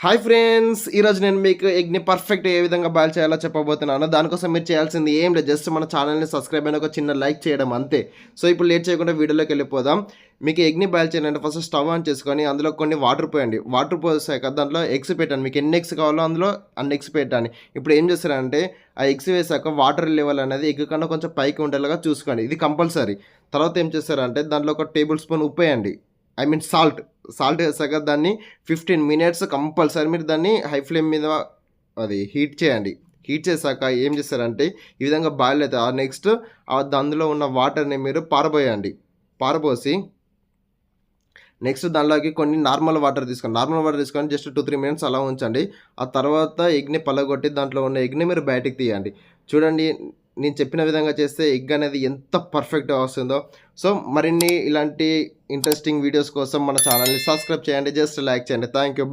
Hi friends, ఈరోజు నేను మీకు ఎగ్ని పర్ఫెక్ట్ ఏ విధంగా బాయిల్ చేయాలో చెప్పబోతున్నాను. దానికోసం మీరు చేయాల్సింది ఏం లేదు, జస్ట్ మన ఛానల్ని సబ్స్క్రైబ్ అయిన ఒక చిన్న లైక్ చేయడం అంతే. సో ఇప్పుడు లేట్ చేయకుండా వీడియోలోకి వెళ్ళిపోదాం. మీకు ఎగ్ని బాయిల్ చేయాలంటే ఫస్ట్ స్టవ్ ఆన్ చేసుకొని అందులో కొన్ని వాటర్ పోయండి. వాటర్ పోసాక దాంట్లో ఎగ్స్ పెట్టండి. మీకు ఎన్ని ఎగ్స్ కావాలో అందులో అన్ని ఎగ్స్ పెట్టండి. ఇప్పుడు ఏం చేస్తారంటే ఆ ఎగ్స్ వేసాక వాటర్ లెవెల్ అనేది ఎగ్ కన్నా కొంచెం పైకి ఉండేలాగా చూసుకోండి. ఇది కంపల్సరీ. తర్వాత ఏం చేస్తారంటే దాంట్లో ఒక టేబుల్ స్పూన్ ఉప్పు వేయండి. సాల్ట్ వేసాక దాన్ని 15 మినిట్స్ కంపల్సరీ మీరు దాన్ని హై ఫ్లేమ్ మీద అది హీట్ చేయండి. హీట్ చేశాక ఏం చేస్తారంటే ఈ విధంగా బాయిల్ అవుతుంది. నెక్స్ట్ అందులో ఉన్న వాటర్ని మీరు పారబోసి నెక్స్ట్ దానిలోకి కొన్ని నార్మల్ వాటర్ తీసుకొని జస్ట్ 2-3 మినిట్స్ అలా ఉంచండి. ఆ తర్వాత ఎగ్ని పలగొట్టి దాంట్లో ఉన్న ఎగ్ని మీరు బయటికి తీయండి. చూడండి, నేను చెప్పిన విధంగా చేస్తే ఎగ్ అనేది ఎంత పర్ఫెక్ట్గా వస్తుందో. సో మరిన్ని ఇలాంటి ఇంట్రెస్టింగ్ వీడియోస్ కోసం మన ఛానల్ని సబ్స్క్రైబ్ చేయండి, జస్ట్ లైక్ చేయండి. Thank you.